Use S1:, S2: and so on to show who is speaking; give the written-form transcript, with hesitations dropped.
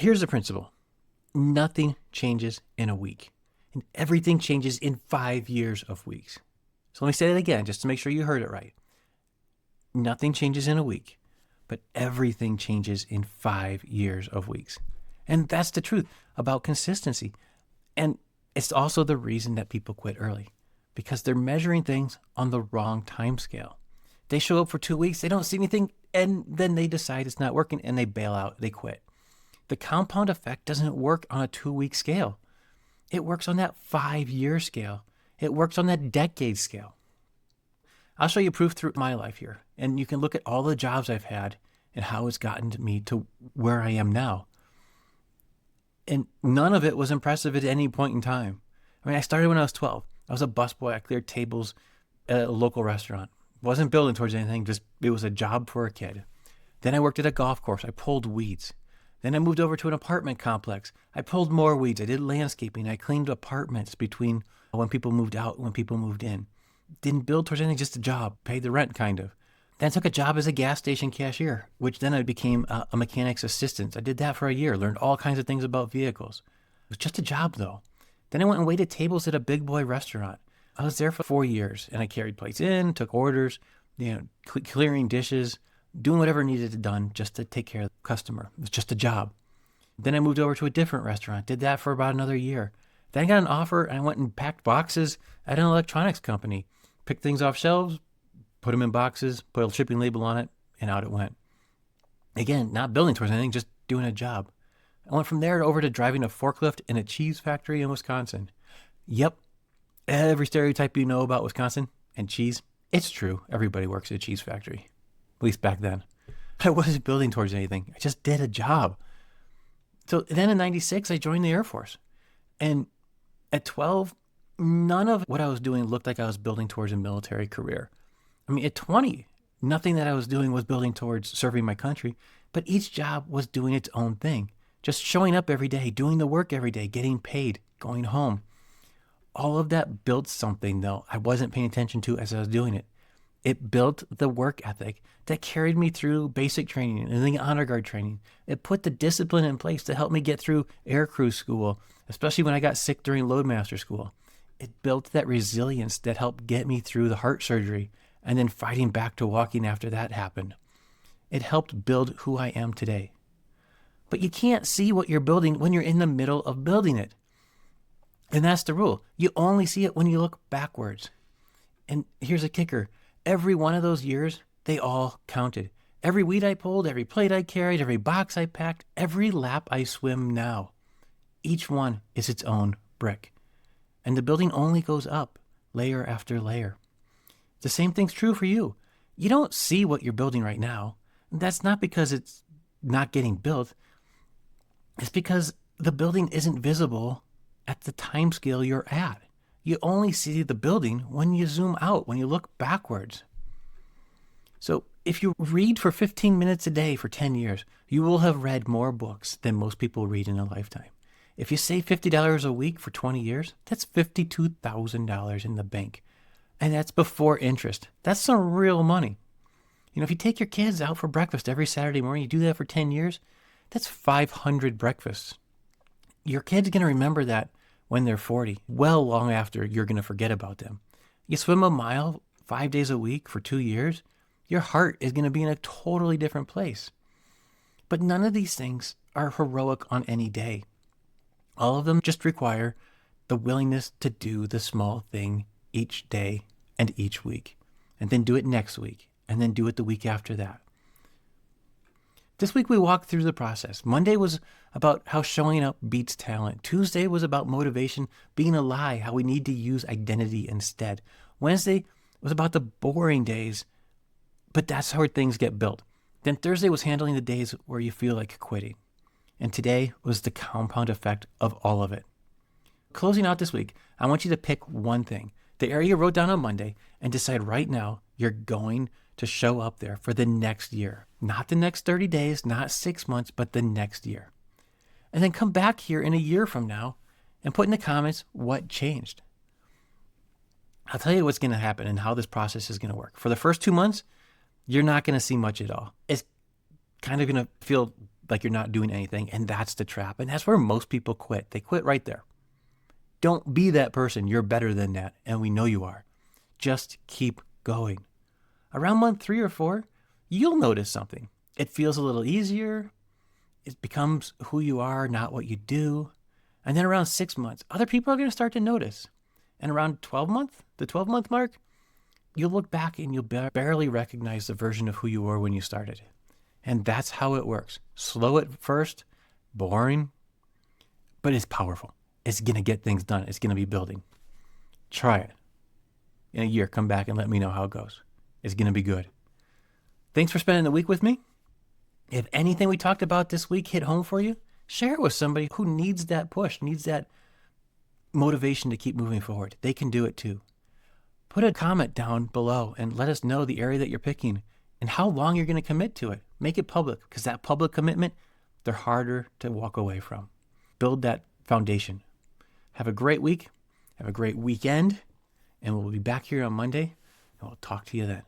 S1: Here's the principle. Nothing changes in a week, and everything changes in 5 years of weeks. So let me say that again, just to make sure you heard it right. Nothing changes in a week, but everything changes in 5 years of weeks. And that's the truth about consistency. And it's also the reason that people quit early, because they're measuring things on the wrong time scale. They show up for 2 weeks, they don't see anything, and then they decide it's not working and they bail out, they quit. The compound effect doesn't work on a 2-week scale. It works on that 5-year scale. It works on that decade scale. I'll show you proof through my life here, and you can look at all the jobs I've had and how it's gotten me to where I am now. And none of it was impressive at any point in time. I mean, I started when I was 12. I was a busboy. I cleared tables at a local restaurant. Wasn't building towards anything, just it was a job for a kid. Then I worked at a golf course. I pulled weeds. Then I moved over to an apartment complex. I pulled more weeds. I did landscaping. I cleaned apartments between when people moved out and when people moved in. Didn't build towards anything, just a job. Paid the rent, kind of. Then I took a job as a gas station cashier, which then I became a mechanic's assistant. I did that for a year, learned all kinds of things about vehicles. It was just a job, though. Then I went and waited tables at a big boy restaurant. I was there for 4 years, and I carried plates in, took orders, clearing dishes, doing whatever needed to be done just to take care of the customer. It was just a job. Then I moved over to a different restaurant, did that for about another year. Then I got an offer, and I went and packed boxes at an electronics company. Picked things off shelves, put them in boxes, put a shipping label on it, and out it went. Again, not building towards anything, just doing a job. I went from there over to driving a forklift in a cheese factory in Wisconsin. Yep, every stereotype you know about Wisconsin and cheese, it's true. Everybody works at a cheese factory, at least back then. I wasn't building towards anything. I just did a job. So then in 96, I joined the Air Force. And at 12, none of what I was doing looked like I was building towards a military career. I mean, at 20, nothing that I was doing was building towards serving my country, but each job was doing its own thing. Just showing up every day, doing the work every day, getting paid, going home. All of that built something, though, I wasn't paying attention to as I was doing it. It built the work ethic that carried me through basic training and the honor guard training. It put the discipline in place to help me get through air crew school, especially when I got sick during loadmaster school. It built that resilience that helped get me through the heart surgery and then fighting back to walking after that happened. It helped build who I am today. But you can't see what you're building when you're in the middle of building it. And that's the rule. You only see it when you look backwards. And here's a kicker. Every one of those years, they all counted. Every weed I pulled, every plate I carried, every box I packed, every lap I swim now. Each one is its own brick. And the building only goes up, layer after layer. The same thing's true for you. You don't see what you're building right now. That's not because it's not getting built. It's because the building isn't visible at the time scale you're at. You only see the building when you zoom out, when you look backwards. So if you read for 15 minutes a day for 10 years, you will have read more books than most people read in a lifetime. If you save $50 a week for 20 years, that's $52,000 in the bank. And that's before interest. That's some real money. If you take your kids out for breakfast every Saturday morning, you do that for 10 years, that's 500 breakfasts. Your kid's going to remember that when they're 40, well long after you're going to forget about them. You swim a mile 5 days a week for 2 years, your heart is going to be in a totally different place. But none of these things are heroic on any day. All of them just require the willingness to do the small thing each day and each week, and then do it next week, and then do it the week after that. This week we walked through the process. Monday was about how showing up beats talent. Tuesday was about motivation being a lie, how we need to use identity instead. Wednesday was about the boring days, but that's how things get built. Then Thursday was handling the days where you feel like quitting. And today was the compound effect of all of it. Closing out this week, I want you to pick one thing, the area you wrote down on Monday, and decide right now you're going to show up there for the next year. Not the next 30 days, not 6 months, but the next year. And then come back here in a year from now and put in the comments what changed. I'll tell you what's going to happen and how this process is going to work. For the first 2 months, you're not going to see much at all. It's kind of going to feel like you're not doing anything. And that's the trap. And that's where most people quit. They quit right there. Don't be that person. You're better than that. And we know you are. Just keep going. Around month 3 or 4, you'll notice something. It feels a little easier. It becomes who you are, not what you do. And then around 6 months, other people are going to start to notice. And around the 12-month mark, you'll look back and you'll barely recognize the version of who you were when you started. And that's how it works. Slow at first, boring, but it's powerful. It's going to get things done. It's going to be building. Try it. In a year, come back and let me know how it goes. It's going to be good. Thanks for spending the week with me. If anything we talked about this week hit home for you, share it with somebody who needs that push, needs that motivation to keep moving forward. They can do it too. Put a comment down below and let us know the area that you're picking and how long you're going to commit to it. Make it public, because that public commitment, they're harder to walk away from. Build that foundation. Have a great week. Have a great weekend. And we'll be back here on Monday, and we'll talk to you then.